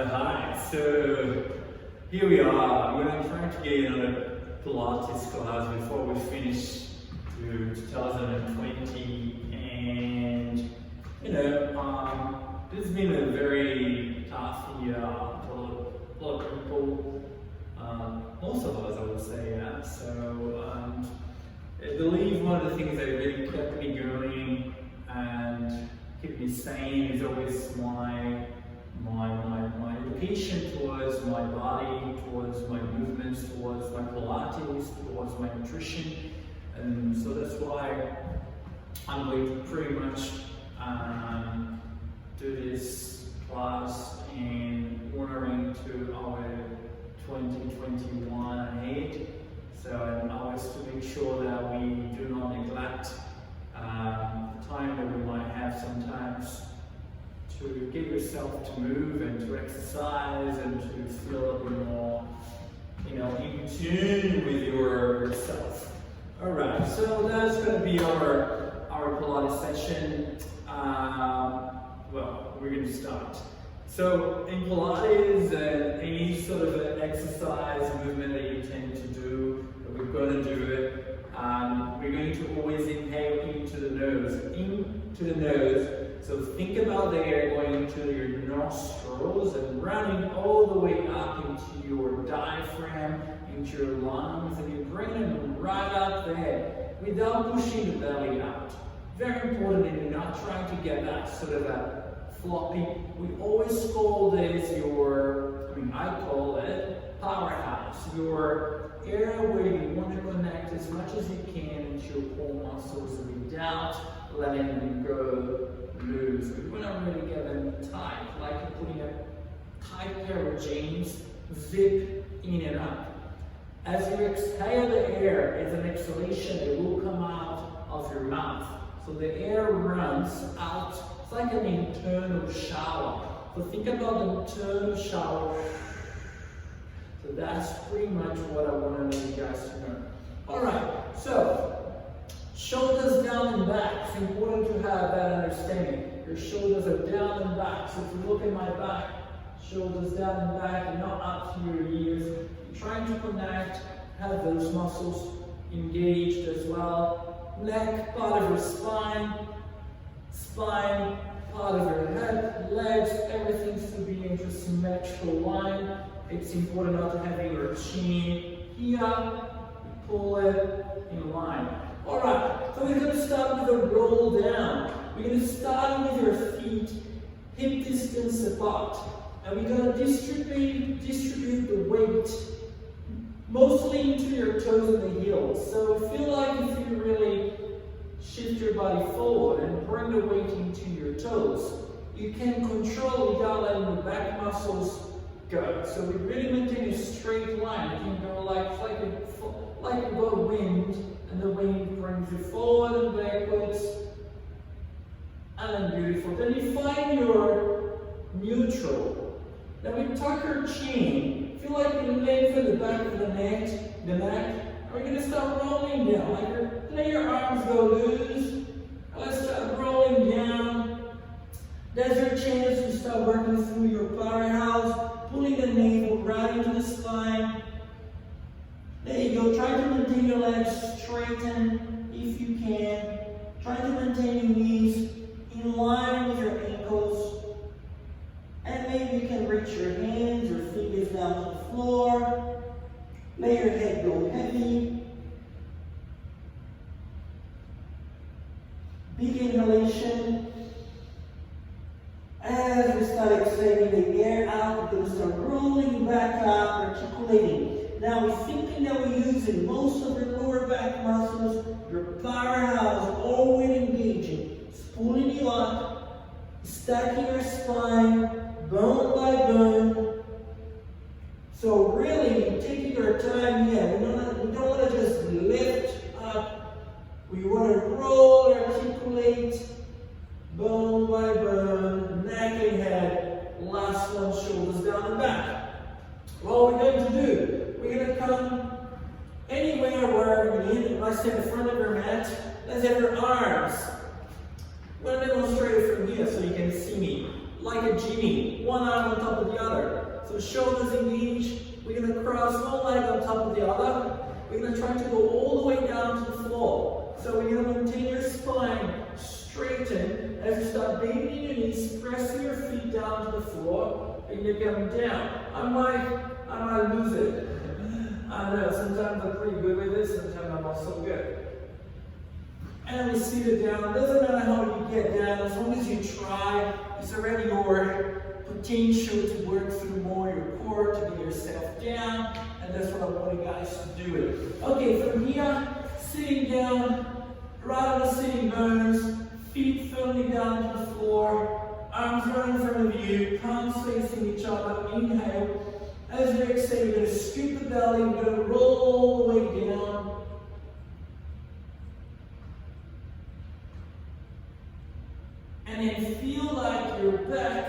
Hi, so here we are. We're trying to get another Pilates class before we finish to 2020, and this has been a very tough year for a lot of people, most of us I would say, yeah. So I believe one of the things that really kept me going and kept me sane is always my education towards my body, towards my movements, towards my Pilates, towards my nutrition. And so that's why I'm going to pretty much do this class in honoring to our 2021 ahead. So and always to make sure that we do not neglect the time that we might have sometimes to get yourself to move and to exercise and to feel a bit more, in tune with yourself. All right, so that's going to be our Pilates session. Well, we're going to start. So in Pilates and any sort of an exercise movement that you tend to do, we're going to do it. We're going to always inhale into the nose. So think about the air going into your nostrils and running all the way up into your diaphragm, into your lungs, and you bring them right up there without pushing the belly out. Very important that you're not trying to get that sort of a floppy. We always call this I call it powerhouse, your area where you want to connect as much as you can into your core muscles without letting them go loose. We want to really get them tight, like you're putting a tight pair of jeans, zip in and up. As you exhale the air, it's an exhalation that will come out of your mouth. So the air runs out. It's like an internal shower. So think about the internal shower. So that's pretty much what I want to let you guys to know. Alright, so shoulders down and back. It's important to have that understanding. Your shoulders are down and back. So if you look at my back, shoulders down and back and not up to your ears. You're trying to connect, have those muscles engaged as well. Neck, part of your spine, part of your head, legs, everything's to be into symmetrical line. It's important not to have your chin here, pull it in line. Alright, so we're going to start with a roll down. We're going to start with your feet hip distance apart. And we're going to distribute the weight mostly into your toes and the heels. So feel like if you really shift your body forward and bring the weight into your toes, you can control without letting the back muscles go. So we really maintain a straight line. You can go like a wind, and the wind brings you forward and backwards. And then beautiful. Then you find your neutral. Then we tuck our chin. Feel like you lengthen the back of the neck. And we're going to start rolling down. Let your arms go loose. Let's start rolling down. There's your chance to start working through your powerhouse, pulling the navel right into the spine. There you go. Try to maintain your legs straightened if you can. Try to maintain your knees in line with your ankles. And maybe you can reach your hands or fingers down to the floor. Let your head go heavy. Big inhalation. As we start exhaling the air out, we're going to start rolling back up, articulating. Now we're thinking that we're using most of your lower back muscles, your powerhouse, always engaging. It's pulling you up, stacking your spine, bone by bone. So really, taking our time here. We don't want to just lift up. We want to roll, articulate, bone by bone, neck and head. Last one, shoulders down and back. What we're going to do, we're going to come anywhere where we need. Let's say the front of your mat. Let's have your arms. I'm going to demonstrate it from here so you can see me. Like a genie, one arm on top of the other. So shoulders engaged. We're going to cross one leg on top of the other. We're going to try to go all the way down to the floor. So we're going to maintain your spine straighten. As you start bending your knees, pressing your feet down to the floor, and you're coming down. I might lose it. I know, sometimes I'm pretty good with this, sometimes I'm not so good. And we see it down. It doesn't matter how you get down, as long as you try, it's already your potential to work through more your core, to get yourself down, and that's what I want you guys to do it. Okay, from here, sitting down, right on the sitting bones, feet firmly down to the floor, arms right in front of you, palms facing each other, inhale. As you exhale, you're going to scoop the belly, you're going to roll all the way down. And then feel like your back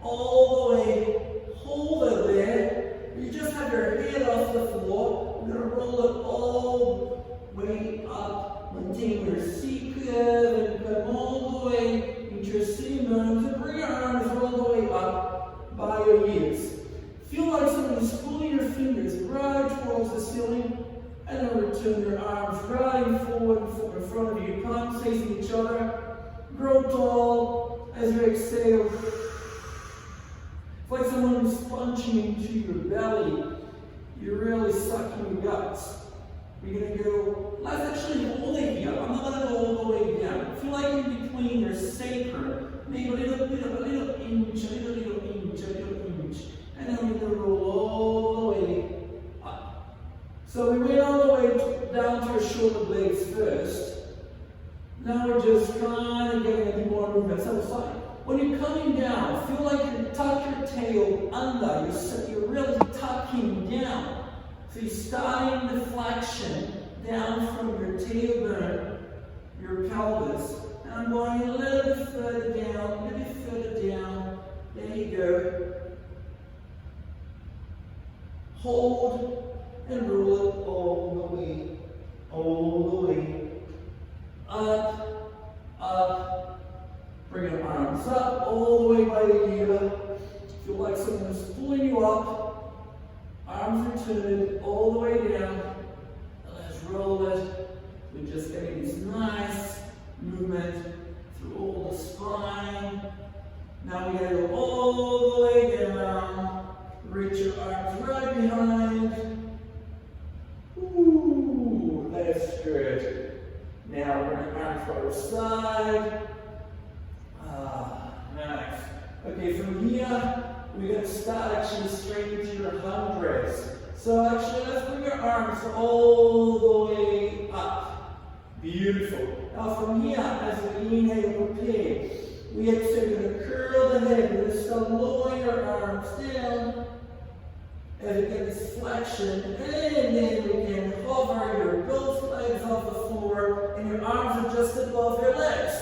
all the way, hold it there. You just have your head off the floor. You're going to roll it all the way up. Maintain your C curve and come all the way into your sitting bones. And bring your arms all the way up by your ears. Feel like someone is pulling your fingers right towards the ceiling. And then return your arms right forward in front of you. Palms facing each other. Grow tall as you exhale. It's like someone is punching into your belly. You're really sucking your guts. We're going to go, let's actually hold it here. I'm not going to go all the way down. Feel like in between your sacrum. Maybe a little inch, a little inch, a little inch. And then we're going to roll all the way up. So we went all the way down to your shoulder blades first. Now we're just kind of getting a bit more movement. So it's fine. When you're coming down, feel like you tuck your tail under. You're really tucking down. So you're starting the flexion down from your tailbone, your pelvis. And I'm going a little bit further down, a little bit further down. There you go. Hold and roll it all the way. Up. Bring your arms up, all the way by the ear. Feel like someone is pulling you up. Arms returned, all the way down. Let's roll it. We're just getting this nice movement through all the spine. Now we're going to go all the way down. Reach your arms right behind. Ooh, that's good. Now we're going to arms by our side. Nice. Okay, from here, we're going to start actually straight into your hundreds. So actually, let's bring your arms all the way up. Beautiful. Now from here, as we inhale, prepare. We exhale, we're going to curl the head. We're going to start lowering our arms down. As we get this flexion, and then we can hover your both legs off the floor, and your arms are just above your legs.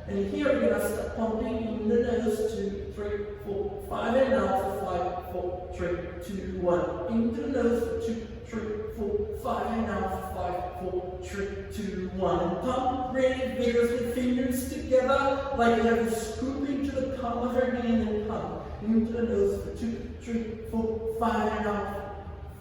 And here we're going to start pumping in the nose, 2, 3, 4, 5, and out for 5, 4, 3, 2, 1. Into the nose, 2, 3, 4, 5, and out for 5, 4, 3, 2, 1. And pump really vigorously, fingers together, like you have to scoop into the palm of your hand and pump. Into the nose for 2, 3, 4, 5, and out.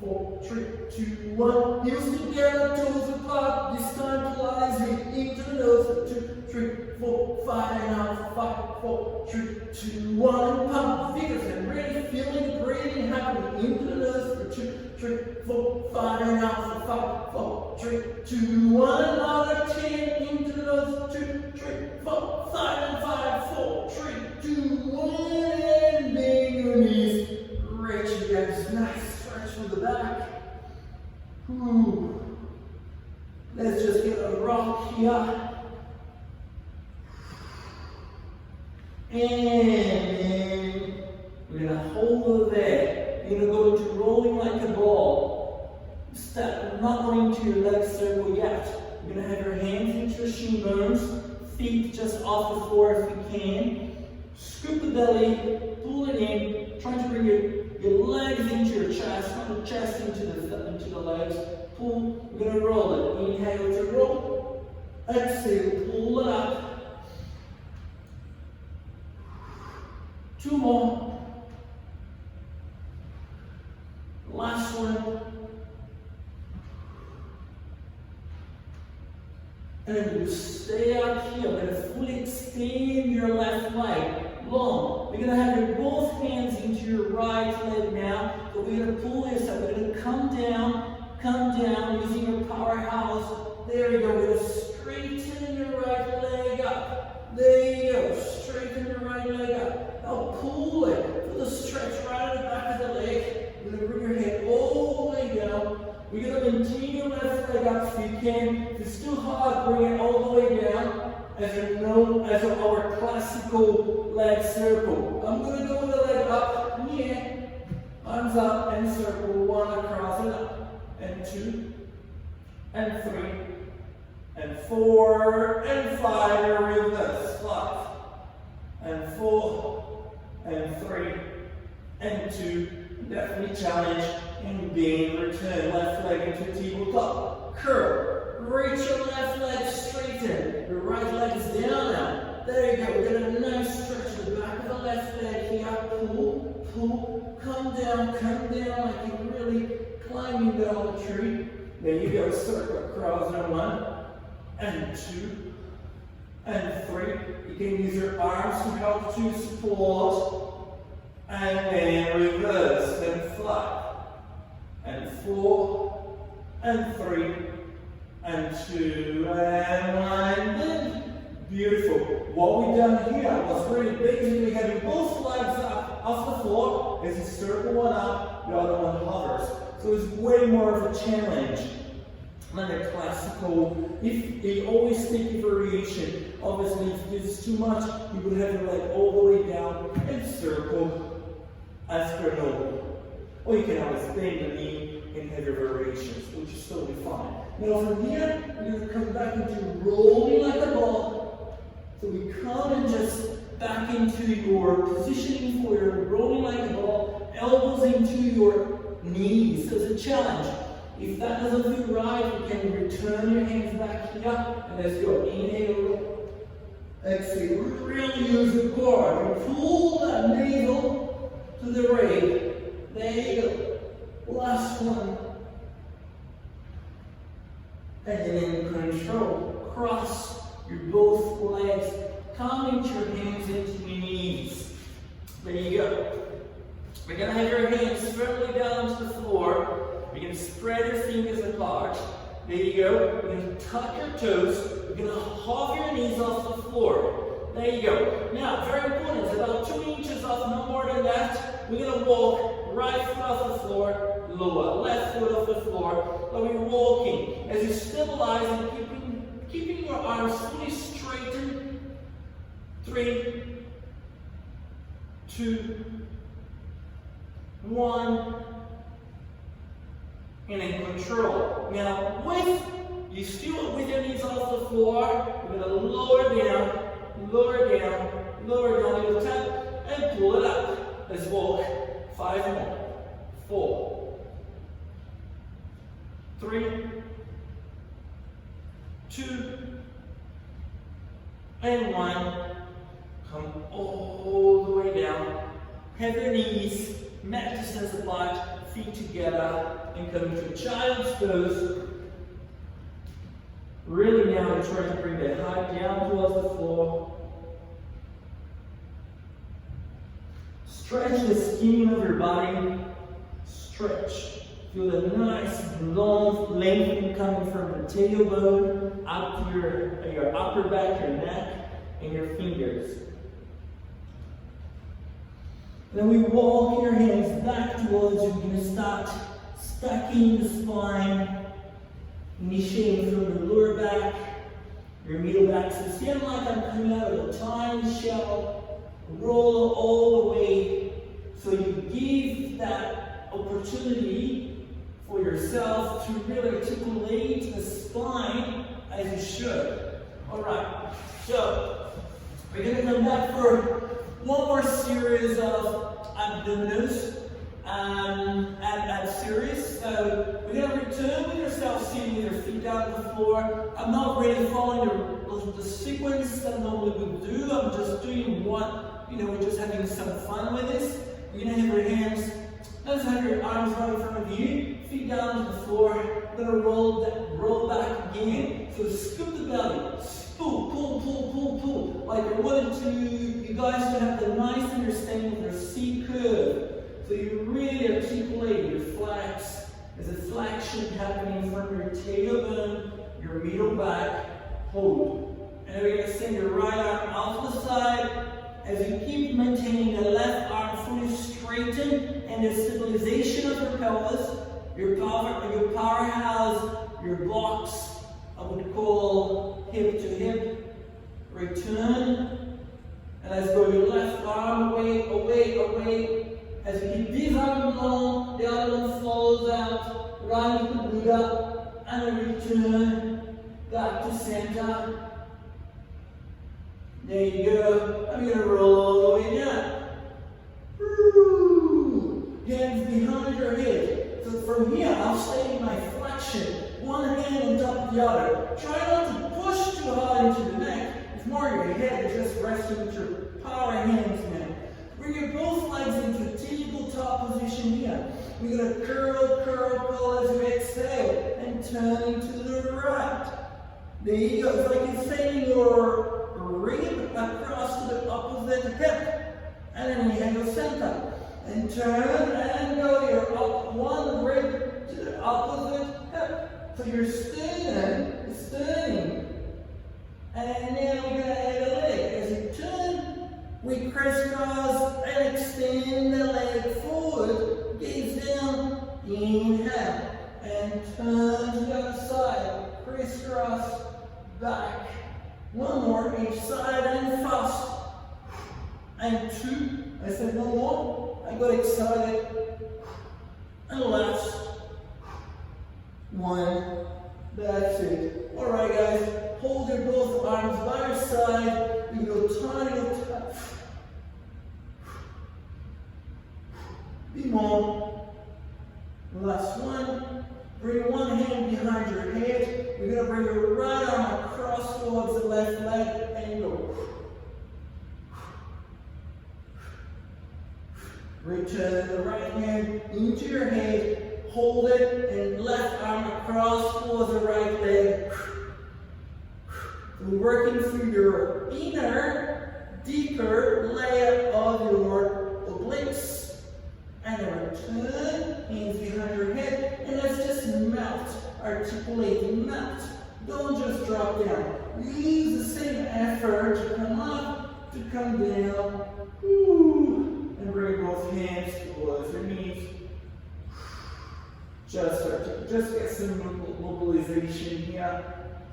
4, 3, 2, 1. Heels together, toes apart. This time Pilates into the nose for 2, 3, 4, 5, and out. 5, 4, 3, 2, 1. And pump fingers and really feeling the breathing happening. Into the nose for 2, 3, 4, 5, and out. 5, 4, 3, 2, 1. Another 10. Into the nose. 2, 3, 4, 5, and 5, 4, 3, 2, 1. And bend your knees. Reach against nice. To the back. Ooh. Let's just get a rock here. And we're going to hold it there. You're going to go into rolling like a ball. Step, not going to your leg circle yet. You're going to have your hands into your shin bones, feet just off the floor if you can. Scoop the belly, pull it in, trying to bring your legs into your chest, not the chest into the legs. Pull, we're going to roll it. Inhale to roll. Exhale, pull it up. 2 more. one. And you stay out here. We're going to fully extend your left leg long. We're going to have your both hands into your right leg now. But we're going to pull this up. We're going to come down using your powerhouse. There you go. We're going to straighten your right leg up. There you go. Straighten your right leg up. Now pull it. Feel the stretch right at the back of the leg. We're going to bring your head all the way down. We're going to maintain your left leg up if you can. If it's too hard, bring it all the way down as our classical leg circle. I'm going to go with the leg up, yeah. Arms up and circle. 1 across and up. And 2. And 3. And 4. And 5. You're with us. 5. And 4. And 3. And 2. Definitely challenge. And bend, return, left leg into tabletop. Curl. Reach your left leg straighten. Your right leg is down now. There you go. We're going to have a nice stretch to the back of the left leg here. Pull, pull, come down like you're really climbing down the tree. There you go. Circle across and 1, and 2, and 3. You can use your arms to help to support. And then reverse, then 5. And 4, and 3, and 2, and 1, and then beautiful. What we've done here was really basically having both legs up off the floor. As you circle one up, the other one hovers. So it's way more of a challenge than a classical. If you always take a variation, obviously if this is too much, you would have your leg all the way down and circle as per normal. Or you can always bend the knee and have your variations, which is totally fine. Now from here, we're going to come back into rolling like a ball. So we come and just back into your positioning for your rolling like a ball, elbows into your knees. So it's a challenge. If that doesn't feel right, you can return your hands back here, and let's go. Inhale, exhale. Really use the core. You pull that navel to the right. There you go. Last one. And then in control, cross your both legs. Come into your hands into your knees. There you go. We're going to have your hands firmly down to the floor. We're going to spread your fingers apart. There you go. We're going to tuck your toes. We're going to hover your knees off the floor. There you go. Now, very important. It's about 2 inches off, no more than that. We're going to walk. Right foot off the floor, lower, left foot off the floor. But we're walking. As you stabilize and keeping your arms fully straightened. 3, 2, 1. And in control. Now, you still with your knees off the floor, you're going to lower down, lower down, lower down, little tap, and pull it up. Let's walk. 5 more. 4, 3, 2, and 1. Come all the way down. Have your knees mat distance apart, feet together, and come into child's pose. Really now try to bring the height down towards the floor. Stretch the skin of your body. Stretch. Feel the nice long lengthening coming from the tailbone up to your upper back, your neck, and your fingers. Then we walk your hands back towards you. You're going to start stacking the spine, initiating from the lower back, your middle back. So it's kind of like I'm coming out of a tiny shell. Roll all the way. So you give that opportunity for yourself to really articulate the spine as you should. Alright, so we're going to come back for one more series of abdominals ab series. So we're going to return with yourself sitting with your feet down on the floor. I'm not really following the sequence that I normally would do. I'm just doing what, we're just having some fun with this. You're going to have your hands, let's have your arms right in front of you. like I wanted you guys to have the nice understanding of your C curve. So you really articulate your flex. There's a flexion happening from your tailbone, your middle back, hold. And then we're going to send your right arm off the side as you keep maintaining the left arm fully straightened and the stabilization of your pelvis, your powerhouse, your box, I would call hip to hip, return, and let's go your left arm away, away, away. As you keep this arm long, the other one falls out, right into the Buddha, and then return back to center. There you go. I'm going to roll all the way down. Hands behind your head. So from here, I'll stay in my flexion. One hand on top of the other. Try not to push too hard into the neck. It's more your head just resting with your power hands now. Bring your both legs into a tabletop position here. We're going to curl, curl, curl as you exhale and turn to the right. There you go. It's like you're sending your rib across to the opposite hip. And then you handle center. And turn and go. You're up one rib to the opposite hip. So your sternum is turning. And now we're going to add a leg. As you turn, we crisscross and extend the leg forward. Gaze down. Inhale. And turn to the other side. Crisscross. Back. One more each side and fast. And two. I said no more. I got excited. And last. One. That's it. Alright guys. Hold your both arms by your side. You go tiny tap. Be more. Last one. Bring one hand behind your head. You're going to bring your right arm across towards the left leg and go. Return the right hand into your head. Hold it and left arm across towards the right leg. We're working through your inner, deeper layer of your obliques. And return, hands behind your head, and let's just melt, articulate, melt. Don't just drop down. Use the same effort to come up, to come down. And bring both hands towards your knees. Just get some mobilization here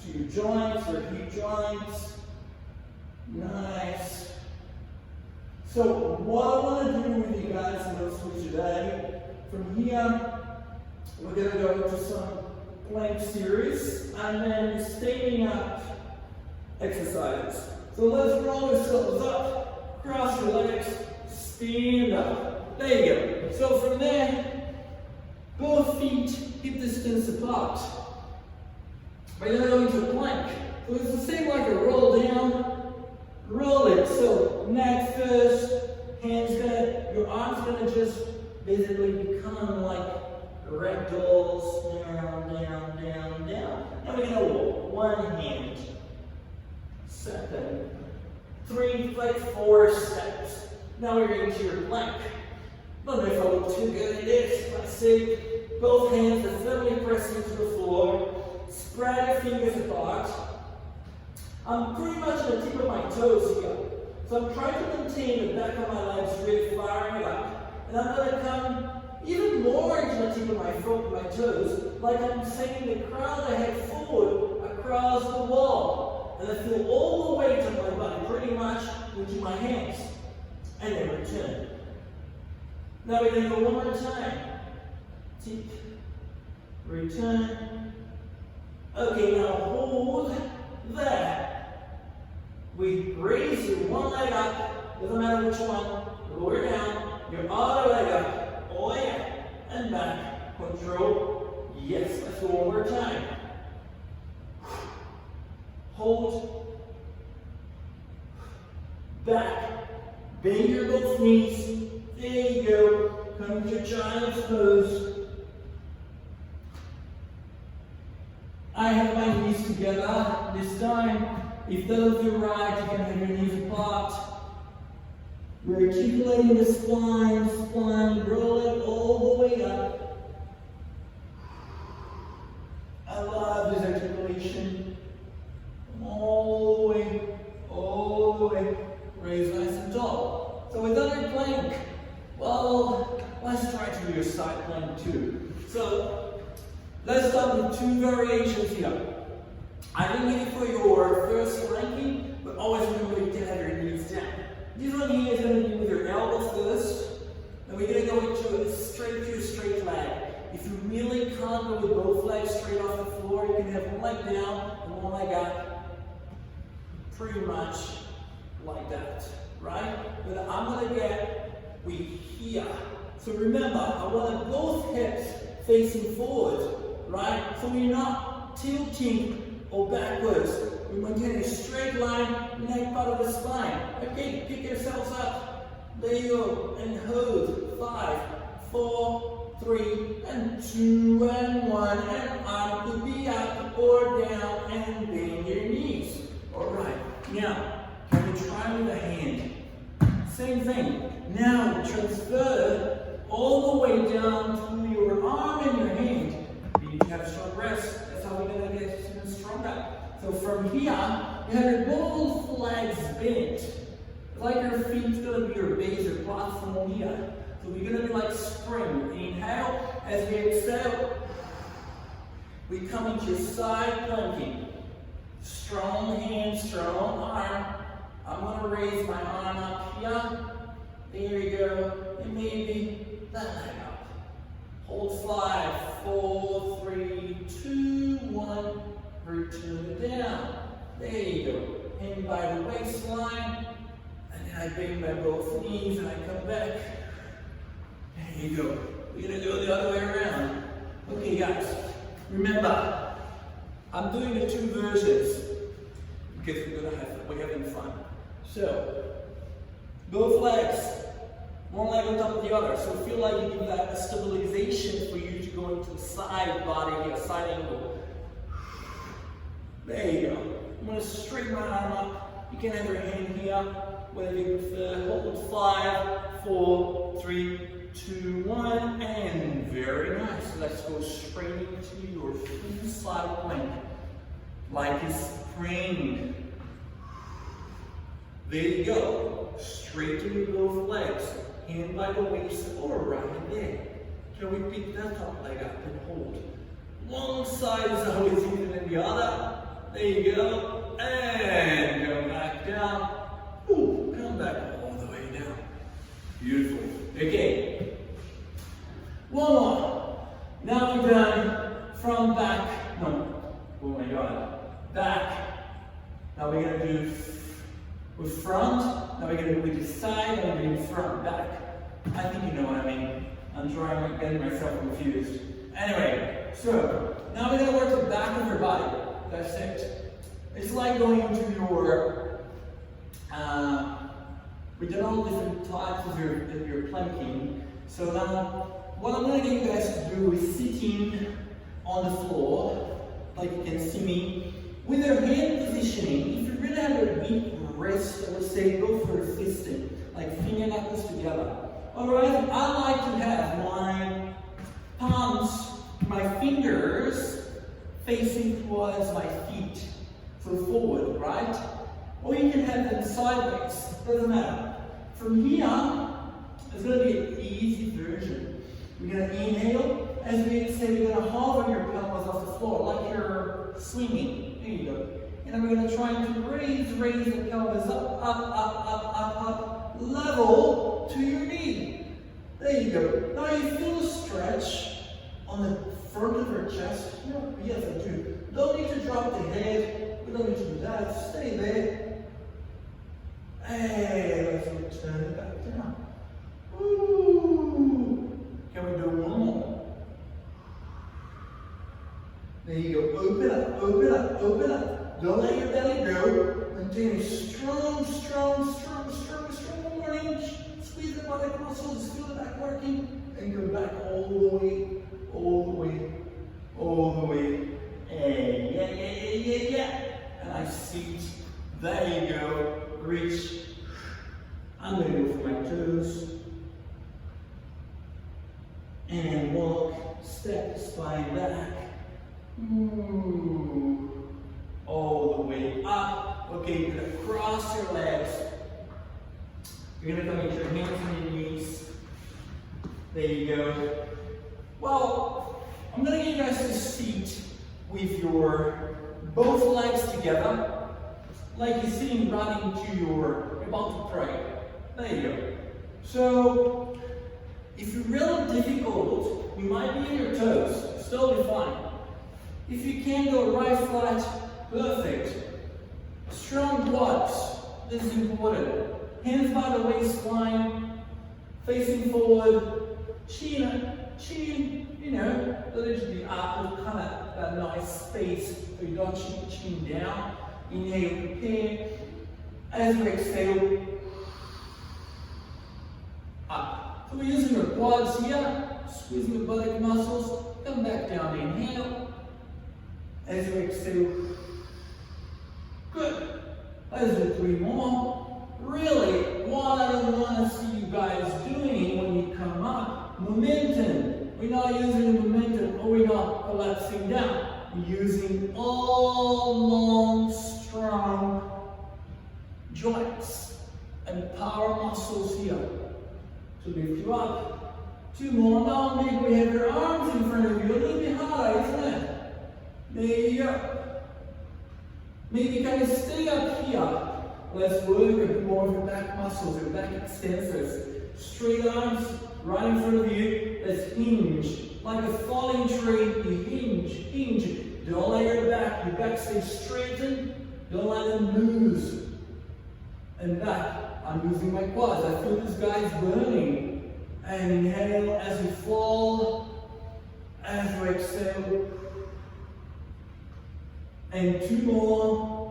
to your joints, your hip joints. Nice. So what I want to do with you guys mostly today, from here, we're going to go into some plank series and then standing up exercises. So let's roll ourselves up, cross your legs, stand up. There you go. So from there, both feet hip distance apart. We're going to go into a plank. So it's the same like a roll down. Roll it, so neck first, your arms gonna just basically become like ragdolls, down, down, down, down. Now we're gonna walk, one hand, second, 3, like 4 steps. Now we're going to your plank. Don't know if I look too good at this, let's see. Both hands are firmly pressing to the floor, spread your fingers apart. I'm pretty much at the tip of my toes here. So I'm trying to maintain the back of my legs really firing up. And I'm going to come even more into the tip of my foot, my toes, like I'm sending the crown of the head forward across the wall. And I feel all the weight of my body pretty much into my hands. And then return. Now we're going to go one more time. Tip, return. Okay, now hold that. We raise your one leg up, doesn't matter which one, lower down, your other leg up, oh yeah, and back, control, yes, let's go one more time. Hold, back, bend your both knees, there you go, come to your child's pose. I have my knees together this time. If those are right, you can have your knees apart. We're articulating the spine, roll it all the way up. I love this articulation. All the way, raise nice and tall. So we've done your plank. Well, let's try to do your side plank too. So let's start with 2 variations here. I didn't give it for your first ranking, but always remember you can have your knees down. This one here is going to be with your elbow first, and we're going to go into a straight leg. If you really can't go with both legs straight off the floor, you can have one leg down and one leg up, pretty much like that, right? But I'm going to get with here. So remember, I want both hips facing forward, right? So we're not tilting or backwards. We maintain a straight line, neck part of the spine. Okay, pick yourselves up. There you go, and hold. 5, 4, 3, and 2, and 1, and arm could be up or down, and bend your knees. All right, now, can we try with the hand? Same thing. Now, transfer all the way down to your arm and your hand. You need to have strong wrists. That's how we're going to get even stronger. So from here, you have your both legs bent. It's like your feet's going to be your base, your platform here. So we're going to be like spring. Inhale. As we exhale, we come into side planking. Strong hand, strong arm. I'm going to raise my arm up here. There we go. And maybe that leg up. Hold 5, 4, 3, 2, 1. Return it down. There you go. In by the waistline. And then I bend by both knees and I come back. There you go. We're going to go the other way around. Okay, guys. Remember, I'm doing the 2 versions because we're having fun. So, both legs, one leg on top of the other. So feel like you give that a stabilization for you to go into the side body here, side angle. There you go. I'm going to straighten my arm up. You can have your hand here, whether you prefer. Hold 5, 4, 3, 2, 1, and very nice. Let's go straight into your full side plank, like a spring. There you go. Straighten both legs, hand by the waist or right there. Can we pick that top leg up and hold? One side is always easier than the other. There you go. And go back down. Ooh, come back all the way down. Beautiful. Okay. One more. Now we're done from back. No. Oh my God. Back. Now we're going to do with front. Now we're going to do with the side. Now we're going to do front, back. I think you know what I mean. I'm getting myself confused. Anyway, so now we're going to work the back of your body. That's it. It's like going into your, we did all different types of your planking. So now, what I'm going to get you guys to do is sitting on the floor, like you can see me, with your hand positioning. If you really have a weak wrist, I would say go for a fisting, like finger knuckles together. Alright, I like to have my palms, my fingers, facing towards my feet. So forward, right? Or you can have them sideways, doesn't matter. From here, it's going to be an easy version. We're going to inhale. As we exhale, we're going to hover your pelvis off the floor, like you're swinging. There you go. And then we're going to try to raise the pelvis up, level to your knee. There you go. Now you feel a stretch on the front of your chest. Yes, I do. Don't need to drop the head. We don't need to do that. Stay there. Hey, let's turn it back down. Ooh. Can we do one more? There you go. Open up, open up, open up. Don't let your belly go. Maintain a strong morning. Squeeze the body muscles, feel the back working, and go back all the way. Hey, yeah. And I sit And walk, step, spine back. Ooh. All the way up. Okay, you're gonna cross your legs. You're gonna come into your hands on your knees. There you go. Well, I'm gonna get you guys to sit with your both legs together, like you're sitting right into you're about to pray. There you go. So, if you're really difficult, you might be in your toes. It's totally fine. If you can go right flat, perfect. Strong quads. This is important. Hands by the waistline, facing forward. Chin, you know, literally up with kind of that nice space so you don't chin down. Inhale, prepare. As you exhale, up. So we're using our quads here, squeezing the buttock muscles. Come back down, inhale. As you exhale, good. Let's do 3 more. Really, what I want to see you guys doing when you come up, momentum. We're not using the momentum, or we're not collapsing down. We're using all long, strong joints and power muscles here to lift you up. 2 more. Now maybe we have your arms in front of you, a little bit higher, isn't it? There you go. Maybe kind of stay up here. Let's work a bit more of your back muscles, your back extensors. Straight arms right in front of you. Let's hinge. Like a falling tree, you hinge. Don't let your back stays straightened. Don't let them lose. And back, I'm using my quads. I feel this guy's burning. And inhale as you fall, as you exhale. And 2 more.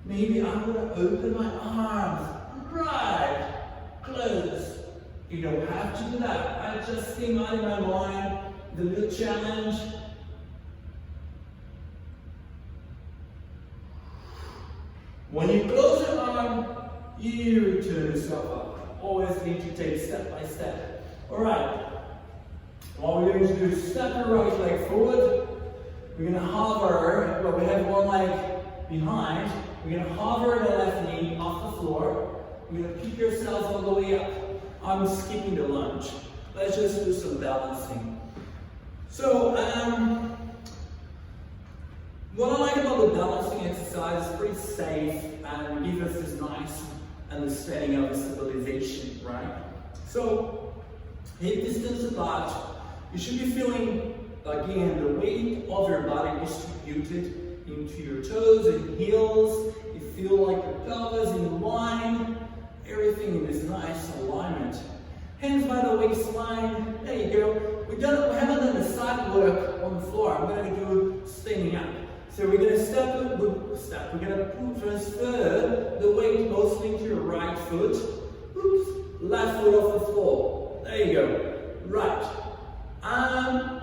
Maybe I'm going to open my arms. Right. Close. You don't have to do that. I just came out in my mind. The little challenge. When you close your arm, you return yourself up. Always need to take step by step. Alright. What we're going to do is step your right leg forward. We're going to hover, well, we have one leg behind. We're going to hover the left knee off the floor. We're going to pick yourselves all the way up. I'm skipping the lunge. Let's just do some balancing. So, what I like about the balancing exercise is pretty safe and gives us this nice understanding of the stabilization, right? So, hip distance apart. You should be feeling, again, the weight of your body distributed into your toes and heels. You feel like your pelvis in line. Everything in this nice alignment. Hands by the waistline. There you go. We haven't done the side work on the floor. I'm going to do standing up. So we're going to step. We're going to transfer the weight mostly to your right foot. Oops. Left foot off the floor. There you go. Right.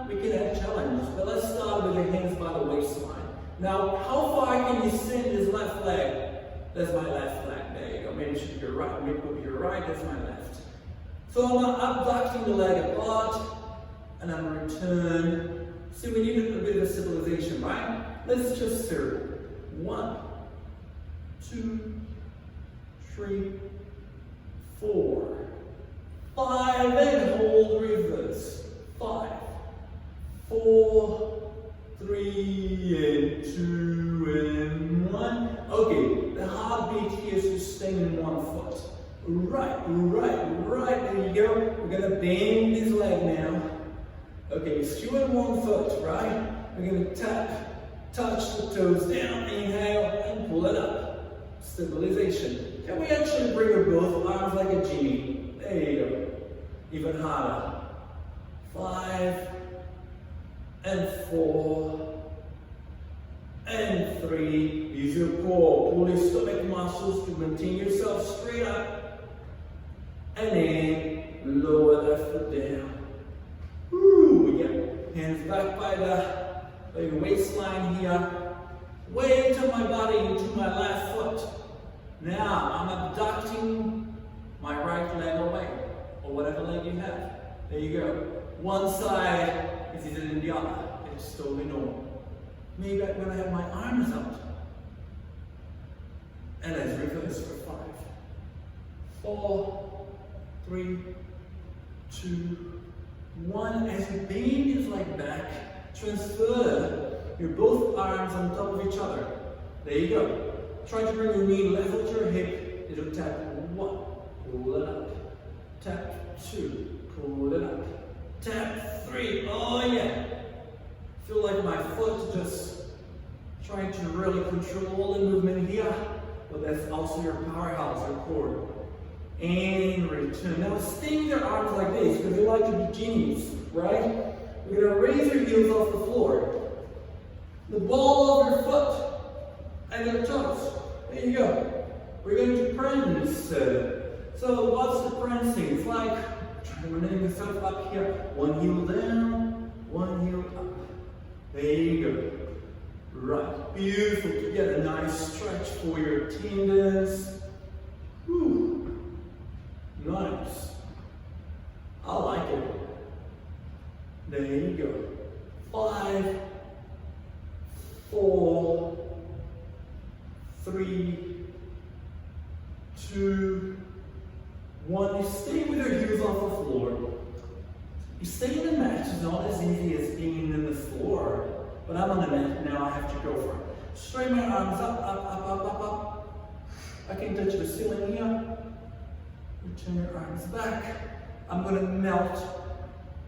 We can have challenges, but let's start with your hands by the waistline. Now, how far can you send this left leg? That's my left leg. There you go. Maybe it should be your right. Maybe it be your right. That's my left. So I'm abducting the leg apart, and I'm going to return. See, we need a bit of stabilization, right? Let's just circle. 1, 2, 3, 4, 5, and hold reverse. 5, 4, 3, and 2, and 1. Okay, the heartbeat here is just staying in one foot. Right. There you go. We're gonna bend this leg now. Okay, still in one foot, right? We're gonna touch the toes down, inhale, and pull it up. Stabilization. Can we actually bring our both arms like a genie? There you go. Even harder. 5, and 4, and 3. Use your core. Pull your stomach muscles to maintain yourself straight up. And then lower that foot down. Ooh, yeah. Hands back by the waistline here. Weight of my body into my left foot. Now I'm abducting my right leg away, or whatever leg you have. There you go. One side is easier than the other. It's totally normal. Maybe I'm gonna have my arms out. And let's reverse for 5, 4, 3, 2, 1. As you bend your leg back, transfer your both arms on top of each other. There you go. Try to bring your knee level to your hip. Little tap 1, pull it up. Tap 2, pull it up. Tap 3, oh yeah. Feel like my foot just trying to really control the movement here. But that's also your powerhouse, your core. And return. Now stay with your arms like this because you like to be genies, right? You're gonna raise your heels off the floor. The ball of your foot and your toes. There you go. We're going to prance. So what's the prancing? It's like trying yourself up here. One heel down, one heel up. There you go. Right, beautiful. To get a nice stretch for your tendons. Whew. Nice. I like it. There you go. 5, 4, 3, 2, 1. You stay with your heels off the floor. You stay in the mat. It's not as easy as being in the floor. But I'm on the mat now, I have to go for it. Straighten my arms up, up, up, up, up, up. I can touch the ceiling here. Return your arms back. I'm going to melt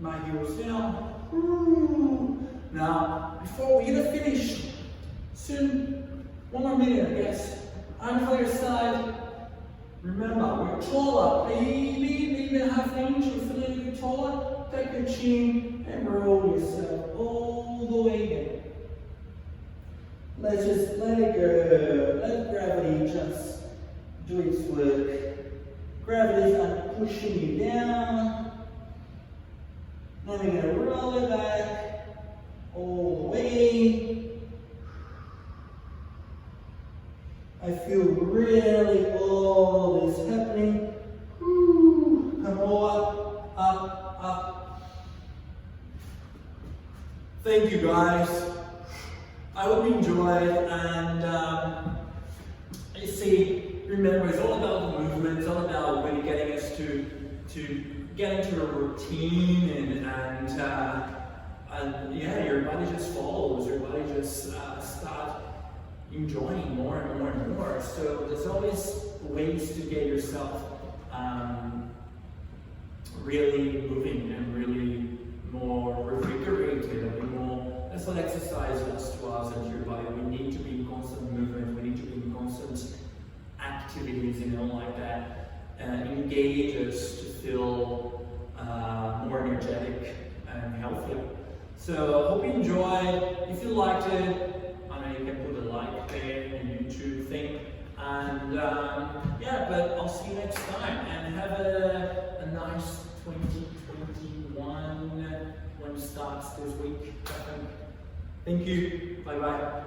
my heels down. Ooh. Now, before we're going to finish, soon, 1 more minute, I guess. Arms on your side. Remember, we're taller. Maybe a half inch, or a little bit taller. Take your chin and roll yourself all the way in. Let's just let it go. Let gravity just do its work. Gravity is not pushing you down. Now we're going to roll it back all the way. I feel really all this happening. Come on, up, up. Thank you guys. I hope you enjoyed, and you see, remember, it's all about the movement. It's all about really getting us to get into a routine, and yeah, your body just follows. Your body just starts enjoying more and more and more. So there's always ways to get yourself really moving and really more revigorated and more. That's what exercise does to us and to your body. We need to be in constant movement. We need to be in constant activities, like that, engage us to feel more energetic and healthier. So I hope you enjoyed. If you liked it, I know you can put a like there in the YouTube thing. And yeah, but I'll see you next time, and have a nice 2021 when it starts this week, I think. Thank you. Bye bye.